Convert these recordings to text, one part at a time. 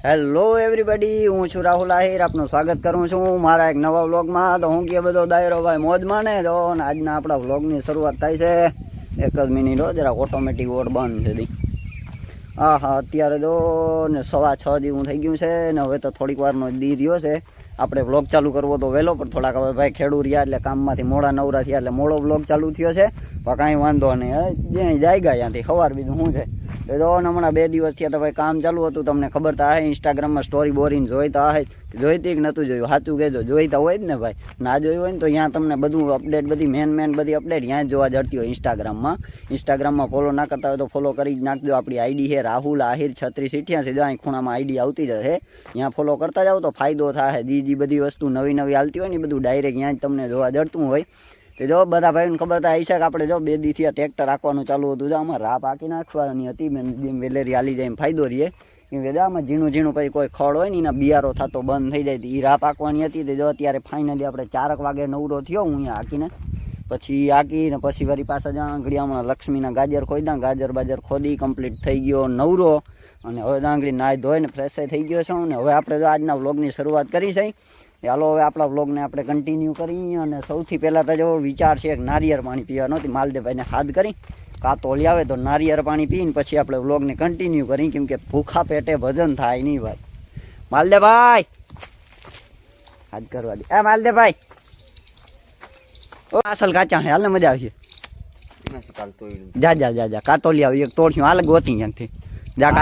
Hello everybody, હું છું રાહુલ આહિર. આપનું સ્વાગત કરું છું મારા એક નવા વ્લોગમાં. તો હું કે બધો દાયરો ભાઈ મોજમાં ને તો આજના આપણા વ્લોગની શરૂઆત થાય છે. એક જ મિનિટ હો, જરા ઓટોમેટિક ઓડ બંધ છે દી. હા અત્યારે તો ને 6:15 હું થઈ ગયું છે ને હવે તો થોડીક વારનો દી રહ્યો છે. આપણે વ્લોગ ચાલુ કરવો તો વહેલો, પણ થોડાક હવે ભાઈ ખેડૂ રહ્યા એટલે કામમાંથી મોડા નવરા થયા એટલે મોડો વ્લોગ ચાલુ થયો છે. પણ કાંઈ વાંધો નહીં, જ્યાં જાય ગયા ત્યાંથી સવાર બીજું શું છે. તો હમણાં 2 દિવસ થયા તો ભાઈ કામ ચાલુ હતું. તમને ખબર તો હે, ઇન્સ્ટાગ્રામમાં સ્ટોરી બોરીને જોઈતા હે, જોઈતી કે નહોતું જોયું? સાચું કહેજો, જોઈતા હોય જ ને ભાઈ. ના જોયું હોય ને તો ત્યાં તમને બધું અપડેટ, બધી મેન બધી અપડેટ ત્યાં જ જોવા જડતી હોય ઇન્સ્ટાગ્રામમાં. ફોલો ના કરતા હોય તો ફોલો કરી જ નાખજો. આપણી આઈડી છે રાહુલ આહિર 3688. જો અહીં ખૂણામાં આઈડી આવતી જશે, ત્યાં ફોલો કરતા જાઓ તો ફાયદો થાય. જે બધી વસ્તુ નવી હાલતી હોય ને બધું ડાયરેક્ટ ત્યાં જ તમને જોવા જડતું હોય. તો જો બધા ભાઈને ખબર થાય છે કે આપણે જો 2 દિવસથી ટ્રેક્ટર રાખવાનું ચાલુ હતું. જો આમાં રાહ પાકી નાખવાની હતી, જેમ વેલેરી હાલી જાય એમ ફાયદો રહીએ. કેમ કે આમાં ઝીણું પછી કોઈ ખડ હોય ને એના બિયારો થતો બંધ થઈ જાય. એ રાહ પાકવાની હતી. તો જો અત્યારે ફાઇનલી આપણે 4 વાગે નવરો થયો હું અહીંયા હાકીને. પછી વળી પાછા જ્યાં હમણાં લક્ષ્મીના ગાજર ખોદ્યા, ગાજર બાજર ખોદી કમ્પ્લીટ થઈ ગયો નવરો. અને હવે આંગળી નાહી ધોઈને ફ્રેશ થઈ ગયો છે. અને હવે આપણે જો આજના વ્લોગની શરૂઆત કરી છે. ચાલો હવે આપણા વ્લોગને આપણે કન્ટિન્યુ કરી. અને સૌથી પહેલાં તો જો વિચાર છે એક નારિયેળ પાણી પીવાનો હતી. માલદેભાઈને હાથ કરી કાતોલી આવે તો નારિયેળ પાણી પીને પછી આપણે વ્લોગને કન્ટિન્યુ કરી. કેમ કે ભૂખા પેટે ભજન થાય નહીં ભાઈ. માલદેભાઈ હાથ કરવા દે. માલદેભાઈ ઓ અસલ કાચા હે, હાલ મજા આવશે. જા કાતોલી આવી એક તોડ્યું, હાલ ગોતી ત્યાંથી જા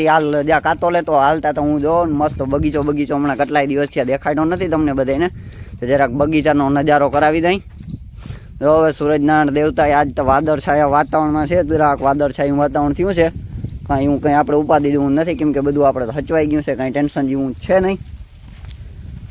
હાલ જા કાતો લેતો હાલતા. તો હું જો મસ્ત બગીચો હમણાં કેટલાય દિવસ થયા દેખાડ્યો નથી તમને બધાને. તો જરાક બગીચાનો નજારો કરાવી દઈ. જો હવે સૂરજનારાયણ દેવતા આજ તો વાદળછાયા વાતાવરણમાં છે. જરાક વાદળછાયું વાતાવરણ થયું છે. કંઈ આપણે ઉપાધિ દેવું નથી, કેમ કે બધું આપણે હચવાઈ ગયું છે. કાંઈ ટેન્શન જેવું છે નહીં.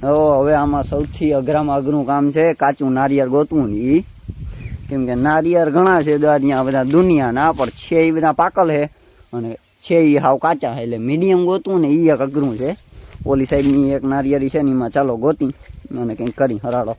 હવે આમાં સૌથી અઘરામાં અઘરું કામ છે કાચું નારિયેળ ગોતવું ને એ. કેમ કે નારિયેળ ઘણા છે અહીંયા બધા દુનિયાના, પણ છે એ બધા પાકલ છે અને છે એ હાવ કાચા છે. એટલે મીડિયમ ગોતવું ને એ એક અઘરું છે. ઓલી સાઈડની એક નારિયેળી છે ને એમાં ચાલો ગોતી અને કંઈક કરી હરાડો.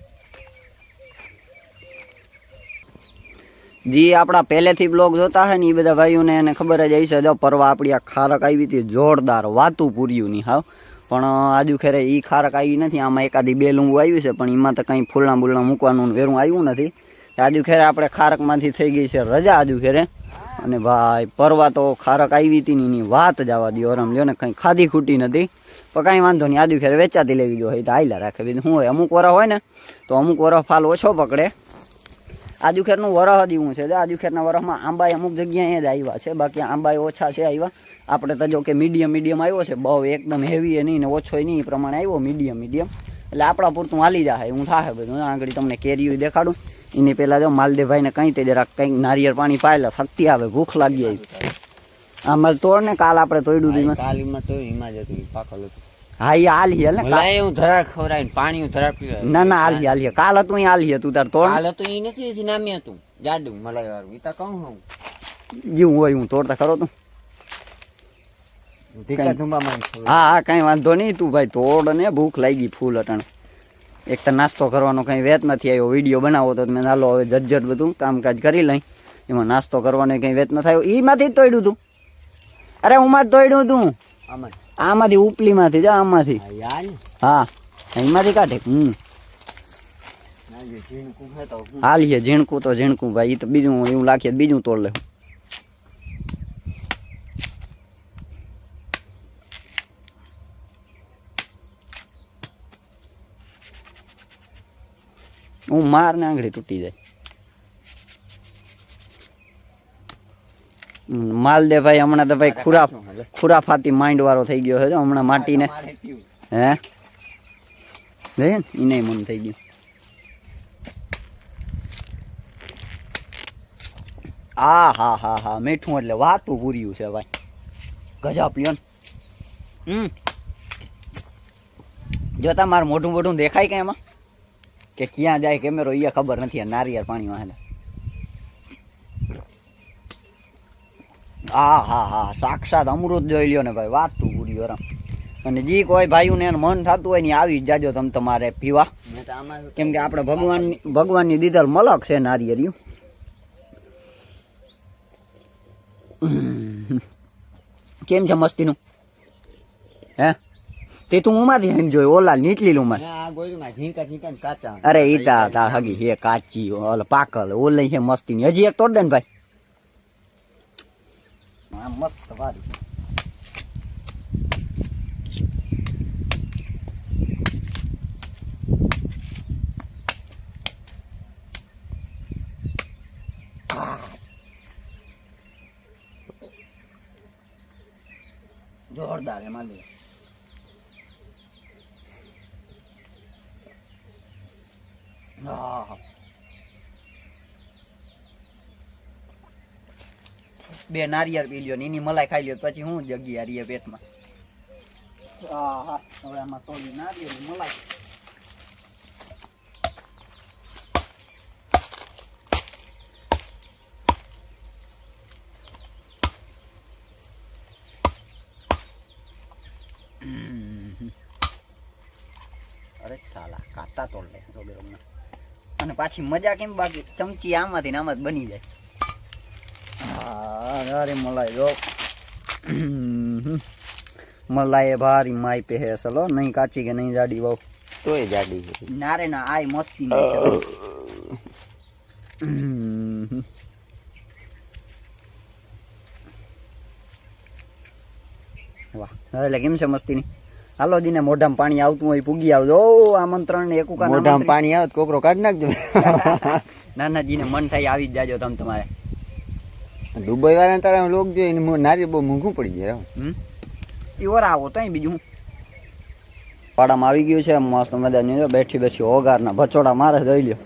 જે આપણા પહેલેથી બ્લોગ જોતા હોય ને એ બધા ભાઈઓને એને ખબર જ આવી છે. જો પરવા આપણી આ ખારક આવી હતી જોરદાર, વાતું પૂર્યું નહીં હાવ. પણ આજુ ખેરે એ ખારક આવી નથી. આમાં એકાદી 2 લૂંબુ આવ્યું છે, પણ એમાં તો કંઈ ફૂલણા બુલણા મૂકવાનું વેરું આવ્યું નથી. આજુ ખેરે આપણે ખારકમાંથી થઈ ગઈ છે રજા આજુ ખેરે. અને ભાઈ પરવા તો ખારક આવી હતી ને એની વાત જવા દો. આરામ લ્યો ને, કંઈ ખાધી ખૂટી નથી. પણ કાંઈ વાંધો નહીં, આજુ ખેરે વેચાતી લેવી જોઈએ તો હાઈલા રાખે. બીજું શું હોય, અમુક વરસ હોય ને તો અમુક વરસ ફાલ ઓછો પકડે. આજુ ખેરનું વરસ જ એવું છે. આજુ ખેરના વરસમાં આંબાઈ અમુક જગ્યાએ જ આવ્યા છે, બાકી આંબાઈ ઓછા છે આવ્યા. આપણે તો જો કે મીડિયમ આવ્યો છે. બહુ એકદમ હેવી નહીં ને ઓછો નહીં, એ પ્રમાણે આવ્યો મીડિયમ. એટલે આપણા પૂરતું હાલી જાય હું થાય બધું. આગળ તમને કેરીઓ દેખાડું. એની પહેલાં જો માલદેવભાઈને કંઈ તે જરાક કંઈક નારિયેળ પાણી પાયેલા શક્તિ આવે, ભૂખ લાગી આવી. આમાં તોડ ને કાલ આપણે તોડ્યું હતું. હા એ હાલી હે ને, હું ધરાર ખવરાઈને પાણી હું ધરાર પીવા. ના હાલી કાલ હતું હાલી હતું તાર તોડ. કાલ હતું એ નથી નામી હતું જાડું મલાઈ વાળું. ઈ તો કહું હું જેવું હોય હું તોડતા ખરો તું. હા કઈ વાંધો નહીં. તું ભાઈ તોડ ને, ભૂખ લાગી ફૂલ અટાણ. એક તો નાસ્તો કરવાનો કંઈ વેત નથી આવ્યો. વિડીયો બનાવો તો મેં હાલો હવે ઝટઝટ બધું કામકાજ કરી લઈ. એમાં નાસ્તો કરવાનો કંઈ વેત ન થયો. એમાંથી જ તોડ્યું તું. અરે હુંમાં જ તોડ્યું તું. આમાંથી ઉપલીમાંથી જા, આમાંથી. હા એમાંથી કાઢે. હાલીએ ઝીણકું તો ઝીણકું ભાઈ. તો બીજું એવું લાખીએ બીજું તોડ લે. હું માર ને આંગળી તૂટી જાય. માલદેભાઈ હમણાં તો ભાઈ ખુરાફાતી માઇન્ડ વાળો થઈ ગયો છે. હમણાં માટીને હે એને મન થઈ ગયું. હા મીઠું એટલે વાતું પૂર્યું છે ભાઈ. ગજબ લ્યો ને. જો તમારું મોઢું દેખાય કે એમાં કે ક્યાં જાય કેમેરો એ ખબર નથી. નારિયેળ પાણીમાં હા સાક્ષાત અમૃત જોઈ લ્યો ને ભાઈ. વાત તું પૂરી આરામ. અને જે કોઈ ભાઈઓને મન થતું હોય ને આવી જાજો તમે તમારે પીવા. કેમ કે આપણે ભગવાનની દીધેલ મલક છે નારિયેળ. કેમ છે મસ્તીનું? હે તે તું ઉમાંથી હેમ જોઈ ઓલા નીચલી ઉંમર ના આ ગોળીમાં ઝીંકા ઝીંકા ને કાચા અરે ઈ તાર હગી હે કાચી ઓલ પાકલ ઓલે હે મસ્તી ની હજી એક તોડ દે ને ભાઈ આ મસ્ત વારી જોરદાર હે માલી બે નારિયેળ પી લ્યો ને એની મલાઈ ખાઈ લ્યો પછી હું જગી હારીએ પેટમાં હવે આમાં થોડી નારિયેળ મલાઈ અરે સાલા કાતા તોડ લે રોગે રોગના અને પાછી મજા કેમ બાકી ચમચી આમાંથી ને આમાં જ બની જાય અરે મલાઈ જો મલાઈ ભારી માઈ પે હે ચલો નહીં કાચી કે નહીં જાડી બહુ તોય જાડી છે નારે ના આય મસ્તી નહીં વાહ એટલે કેમ છે મસ્તી ની હાલો જીને મોઢામાં પાણી આવતું હોય પૂગી આવજો આમંત્રણ ને એકુકા મોઢામાં પાણી આવે કોકરો કાઢી નાખજો નાનાજીને મન થાય આવી જ જાજો તમે તમારે દુબઈ વાળા તારા લોક જોઈને નારી બહુ મોંઘું પડી જાય એ ઓરા આવો તો બીજું હું પાડામાં આવી ગયું છે મસ્ત મજાની બેઠી બેઠી ઓગારના ભચોડા મારે જોઈ લ્યો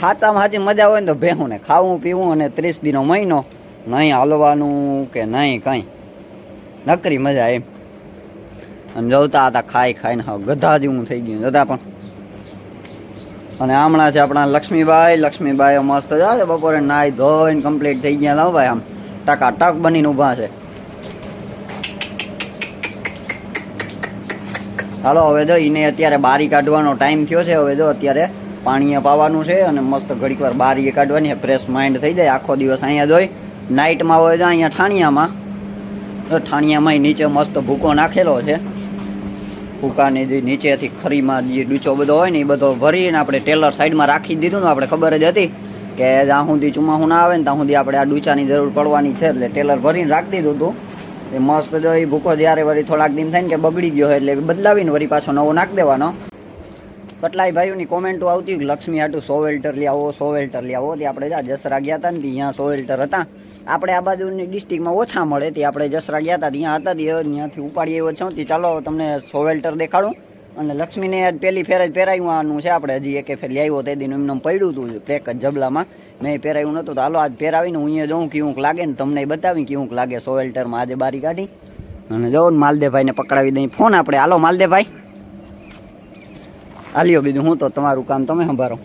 હાચામાં હાચી મજા હોય ને તો ભેહું ને ખાવું પીવું અને 30 દીનો મહિનો નહીં હાલવાનું કે નહીં કઈ નકરી મજા એમ અને જવતા હતા ખાઈ ખાઈને હા ગધા જેવું થઈ ગયું જતા પણ અને હમણાં છે આપણા લક્ષ્મીબાઈ મસ્ત જાય બપોરે નાઈ ધોઈને કમ્પ્લીટ થઈ ગયા લાવ ભાઈ આમ ટકા ટક બનીને ઊભા છે હાલો હવે જો એને અત્યારે બારી કાઢવાનો ટાઈમ થયો છે હવે જો અત્યારે પાણીએ પાવાનું છે અને મસ્ત ઘડીક વાર બારીએ કાઢવાની ફ્રેશ માઇન્ડ થઈ જાય આખો દિવસ અહીંયા જોઈ નાઇટમાં હોય તો અહીંયા ઠાણિયામાં નીચે મસ્ત ભૂકો નાખેલો છે ભૂકાની જે નીચેથી ખરીમાં જે ડૂચો બધો હોય ને એ બધો ભરીને આપણે ટેલર સાઈડમાં રાખી દીધું ને આપણે ખબર જ હતી કે જ્યાં સુધી ચોમાસું ના આવે ને ત્યાં સુધી આપણે આ ડૂચાની જરૂર પડવાની છે એટલે ટેલર ભરીને રાખી દીધું હતું એ મસ્ત જો એ ભૂકો જ્યારે વળી થોડાક દિન થાય ને કે બગડી ગયો એટલે બદલાવીને વળી પાછો નવો નાખી દેવાનો કેટલાય ભાઈઓની કોમેન્ટો આવતી લક્ષ્મી હાટું 100 વેલ્ટર લઈ આવો 100 વેલ્ટર લઈ આવો તે આપણે જસરા ગયા હતા ને ત્યાં 100 વેલ્ટર હતા આપણે આ બાજુની ડિસ્ટ્રિક્ટમાં ઓછા મળે તે આપણે જસરા ગયા હતા ત્યાં હતા ત્યાંથી ઉપાડી આવ્યો છું તે ચાલો તમને 100 વેલ્ટર દેખાડું અને લક્ષ્મીને આજ પહેલી ફેર જ પહેરાવવાનું છે આપણે હજી એકે ફેર લઈ આવ્યો તે દિન એમને પડ્યું હતું પેક જ જબલામાં મેં પહેરાવ્યું નહોતું તો હાલો આજ પહેરાવીને હું અહીંયા જોઉં કેવું લાગે ને તમને બતાવી કેવું લાગે 100 વેલ્ટરમાં આજે બારી કાઢી અને જો માલદેવભાઈને પકડાવી દઈ ફોન આપણે હાલો માલદેવભાઈ હાલ્યો બીજું હું તો તમારું કામ તમે સંભાળો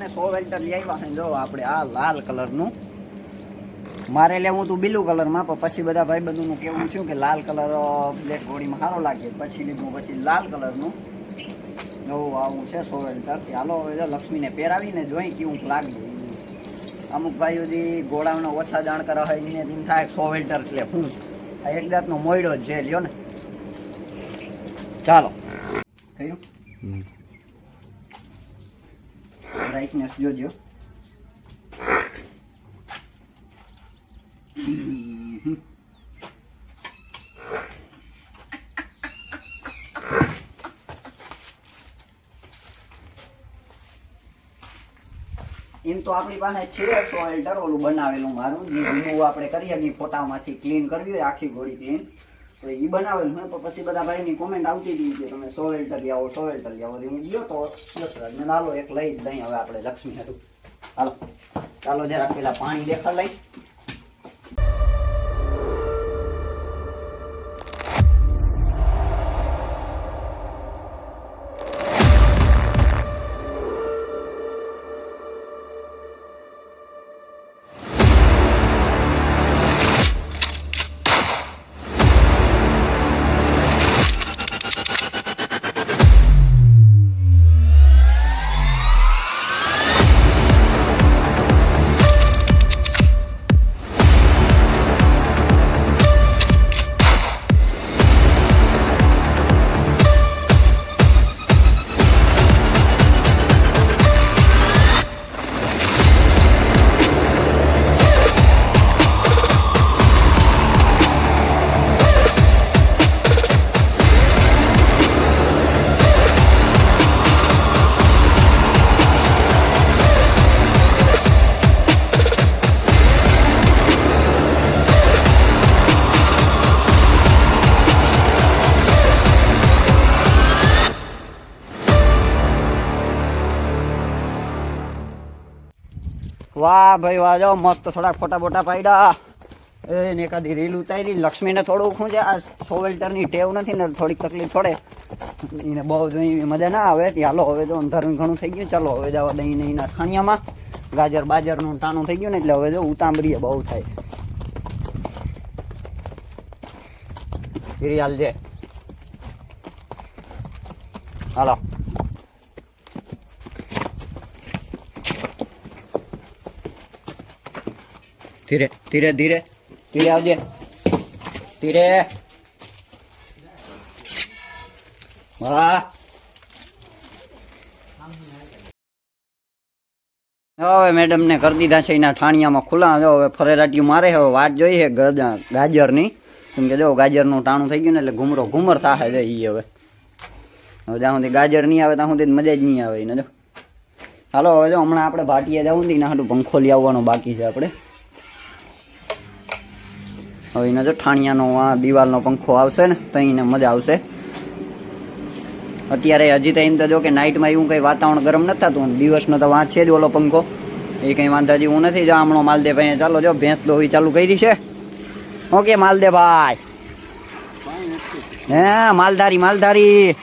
ને 100 વેલ્ટર લઈ આવ્યા છે જો આપણે આ લાલ કલરનું મારે લેવું હતું બ્લુ કલરમાં પણ પછી બધા ભાઈ બધુંનું કેવું થયું કે લાલ કલર બ્લેક બોડીમાં સારો લાગે પછી લીધું પછી લાલ કલરનું નવું આવું છે 100 વેલ્ટર હાલો હવે લક્ષ્મીને પહેરાવીને જોઈ કેવું લાગે અમુક ભાઈઓ જે ઘોડાનો ઓછા જાણકાર હોય એને તેમ થાય 100 વેલ્ટર એટલે હું આ એક જાતનો મોયડો જ છે લ્યો ને ચાલો કયું બ્રાઇટનેસ જોજો એમ તો આપણી પાસે છે 100 વેલ્ટર ઓલું બનાવેલું મારું જે રિમૂવ આપણે કરીએ કે ફોટામાંથી ક્લીન કરવી હોય આખી ગોળી ક્લીન તો એ બનાવેલું હોય પણ પછી બધા ભાઈની કોમેન્ટ આવતી હતી કે તમે 100 વેલ્ટર લઈ આવો 100 વેલ્ટર લઈ આવો હું ગયો તો મેં હાલો એક લઈ જ દઈ હવે આપણે લક્ષ્મી હતું હાલો ચાલો જરાક પેલા પાણી દેખાડ લઈ વાહ ભાઈ વાહ, જો મસ્ત થોડાક ફોટા બોટા પાડ્યા. એને એકાદી રીલ ઉતારી. લક્ષ્મીને થોડું શું છે, આ સોવેલ્ટરની ટેવ નથી ને થોડીક તકલીફ પડે, એને બહુ જોઈ મજા ના આવે. હાલો હવે જો અંધારું ઘણું થઈ ગયું, ચાલો હવે જવા દહીં એના થાણિયામાં. ગાજર બાજરનું ટાણું થઈ ગયું ને એટલે હવે જો ઉતાંબરીએ બહુ થાય. હાલ છે, હાલો. ધીરે ધીરે ધીરે ધીરે આવજે, ધીરે. વાહ, હવે મેડમ ને કરી દીધા છે એના ઠાણિયામાં ખુલ્લા. જો હવે ફરેરાટીયું મારે, હવે વાટ જોઈ છે ગાજરની. કેમ કે જો ગાજરનું ટાણું થઈ ગયું ને એટલે ઘુમર થાશે છે એ. હવે જ્યાં સુધી ગાજર નહીં આવે ત્યાં સુધી મજા જ નહીં આવે એને. જો હાલો હવે જો હમણાં આપણે ભાટીએ જવું ને એના હાટું પંખો લઈ આવવાનો બાકી છે આપણે. હવે એને જો ઠાણિયાનો આ દિવાલનો પંખો આવશે ને તો એને મજા આવશે. અત્યારે હજી તો એમ તો જો કે નાઇટમાં એવું કંઈ વાતાવરણ ગરમ નથી થતું, દિવસનો તો વાંચ છે જ ઓલો પંખો, એ કંઈ વાંધો હજી હું નથી. જો હમણાં માલદેભાઈ ચાલો જો ભેંસ દોવી ચાલુ કરી છે. ઓકે માલદેભાઈ, હે માલધારી.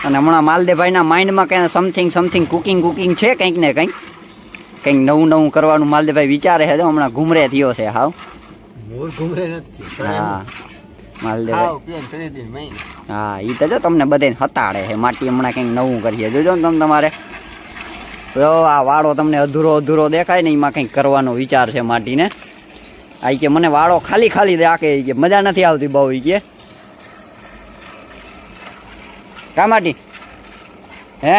અને હમણાં માલદેભાઈના માઇન્ડમાં કંઈ સમથિંગ કુકિંગ છે, કંઈક ને કંઈક નવું કરવાનું માલદેભાઈ વિચારે છે. હમણાં ઘુમરે થયો છે હાવ. હા માલદેભાઈ, હા એ તો જો તમને બધાને હતાડે છે માટી. હમણાં કંઈક નવું કરીએ, જોજો ને તમે તમારે. જો આ વાળો તમને અધૂરો દેખાય ને, એમાં કંઈક કરવાનો વિચાર છે માટીને. આ કે મને વાળો ખાલી રાખે, કે મજા નથી આવતી બહુ. એ કે કા માટી હે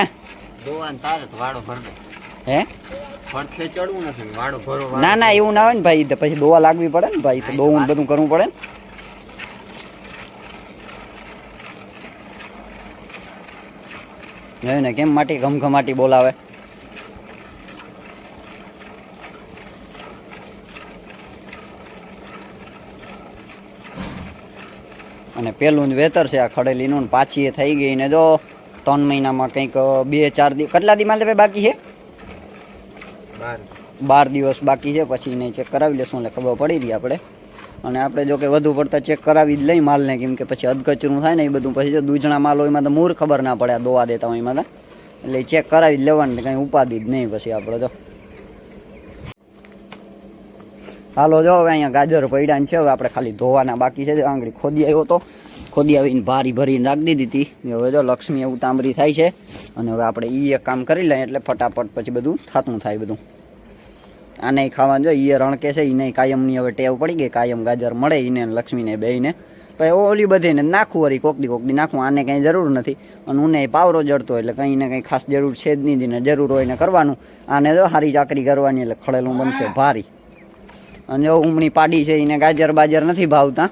હે ના એવું ના હોય ને ભાઈ, પછી દોવા લાગવી પડે ને ભાઈ, તો દોવું બધું કરવું પડે ને. કેમ માટી ઘમઘમાટી બોલાવે? અને પેલું જ વેતર છે આ ખડેલીનું, પાછી એ થઈ ગઈ ને જો 3 મહિનામાં કંઈક 2-4 દિવસ. કેટલા દી માલ બાકી છે? 12 દિવસ બાકી છે. પછી એને ચેક કરાવી લેશું એટલે ખબર પડી રહી આપણે. અને આપણે જો કે વધુ પડતા ચેક કરાવી જ લઈ માલને, કેમ કે પછી અધકચરું થાય ને એ બધું. પછી જો દૂજણા માલ હોય એમાં તો મૂર ખબર ના પડે, આ દોવા દેતા હોય એમાં તો. એટલે ચેક કરાવી જ લેવાનું, કંઈ ઉપાધિ જ નહીં પછી આપણે. જો હાલો જો હવે અહીંયા ગાજર પડ્યા છે, હવે આપણે ખાલી ધોવાના બાકી છે. આંગળી ખોદી આવ્યો તો, ખોદી આવીને ભારી ભરીને રાખી દીધી હતી. હવે જો લક્ષ્મી એવું તાંબરી થાય છે. અને હવે આપણે એ એક કામ કરી લઈએ એટલે ફટાફટ પછી બધું થતું થાય બધું. આને ખાવાનું જો એ રણકે છે, એને કાયમની હવે ટેવ પડી ગઈ, કાયમ ગાજર મળે એને લક્ષ્મીને બેયને. પછી ઓલી બધીને નાખવું વળી કોકદી નાખવું, આને કંઈ જરૂર નથી. અને ઉને પાવરો જડતો એટલે કંઈ ને કંઈ ખાસ જરૂર છે જ નહીં. ને જરૂર હોય ને કરવાનું. આને જો સારી ચાકરી કરવાની એટલે ખડેલું બનશે ભારી. અને જો ઉમણી પાડી છે, એને ગાજર બાજર નથી ભાવતા,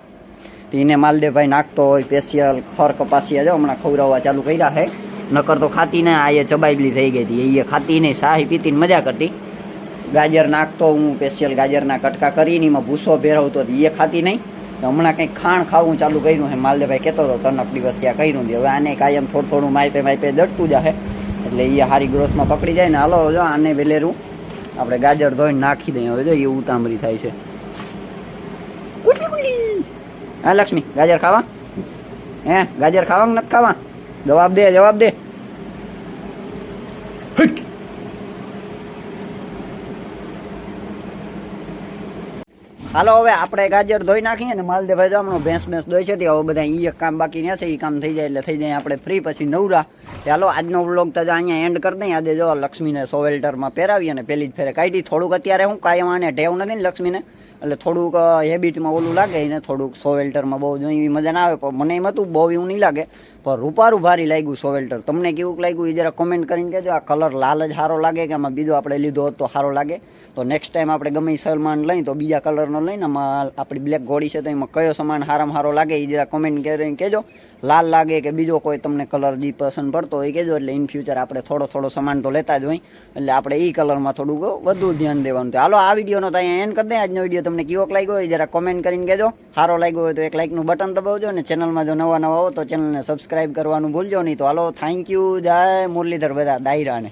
તો એને માલદેભાઈ નાખતો હોય સ્પેશિયલ ખર કપાસિયા. જો હમણાં ખવડાવવા ચાલુ કર્યા છે, નકર તો ખાતી ને આ એ ચબાઈબલી થઈ ગઈ હતી. એ ખાતી નહીં, શાહી પીતીને મજા કરતી. ગાજર નાખતો હું સ્પેશિયલ ગાજરના કટકા કરીને એમાં ભૂસો ભેરવતો હતો, એ ખાતી નહીં. તો હમણાં કંઈક ખાણ ખાવું ચાલુ કર્યું છે. માલદેભાઈ કહેતો હતો 3 દિવસ ત્યાં કર્યું હતી. હવે આને કાયમ થોડું માઇપે જડતું જશે એટલે એ સારી ગ્રોથમાં પકડી જાય ને. હાલો જો આને વેલેરું આપણે ગાજર ધોઈને નાખી દઈએ. હવે જો એ ઉતામરી થાય છે. હા લક્ષ્મી, ગાજર ખાવા? હે ગાજર ખાવા નથી ખાવા? જવાબ દે. હાલો હવે આપણે ગાજર ધોઈ નાખીએ ને માલદેભાઈ જો હમણાં ભેંસ ધોઈ છે. હવે બધા એ એક કામ બાકી રહ્યા છે, એ કામ થઈ જાય એટલે થઈ જાય આપણે ફ્રી, પછી નવરા. ચાલો આજનો વ્લોગ તો અહીંયા એન્ડ કરી દઈએ. આજે જો લક્ષ્મીને સોવેલ્ટરમાં પહેરાવી અને પેલી જ ફેરે કાઢી. થોડુંક અત્યારે હું કાયમ આને ટેવ નથી ને લક્ષ્મીને, એટલે થોડુંક હેબિટમાં ઓલું લાગે એને. થોડુંક સોવેલ્ટરમાં બહુ જો એવી મજા ના આવે, પણ મને એમ હતું બહુ એવું નહીં લાગે. પણ રૂપારું ભારી લાગ્યું સોવેલ્ટર. તમને કેવું લાગ્યું એ જરા કોમેન્ટ કરીને કહેજો. આ કલર લાલ જ સારો લાગે કે આમાં બીજો આપણે લીધો હોત તો સારો લાગે? તો નેક્સ્ટ ટાઈમ આપણે ગમે સલમાન લઈ તો બીજા કલરનો લઈને આપણી બ્લેક ઘોડી છે તો એમાં કયો સામાન સારામાં સારો લાગે એ જરા કોમેન્ટ કરીને કહેજો. લાલ લાગે કે બીજો કોઈ તમને કલર જે પસંદ પડતો હોય કહેજો. એટલે ઇન ફ્યુચર આપણે થોડો સામાન તો લેતા જ હોય, એટલે આપણે એ કલરમાં થોડુંક વધુ ધ્યાન દેવાનું. તો હાલો આ વિડીયોનો તો અહીંયા એન્ડ કરી દઈએ. આજનો વિડીયો તમને કેવો લાગ્યો હોય જરા કોમેન્ટ કરીને કહેજો. સારો લાગ્યો હોય તો એક લાઇકનું બટન દબાવજો. અને ચેનલમાં જો નવા આવો તો ચેનલને સબસ્ક્રાઈબ કરવાનું ભૂલજો નહીં. તો હાલો થેન્ક યુ. જય મુરલીધર બધા દાયરાને.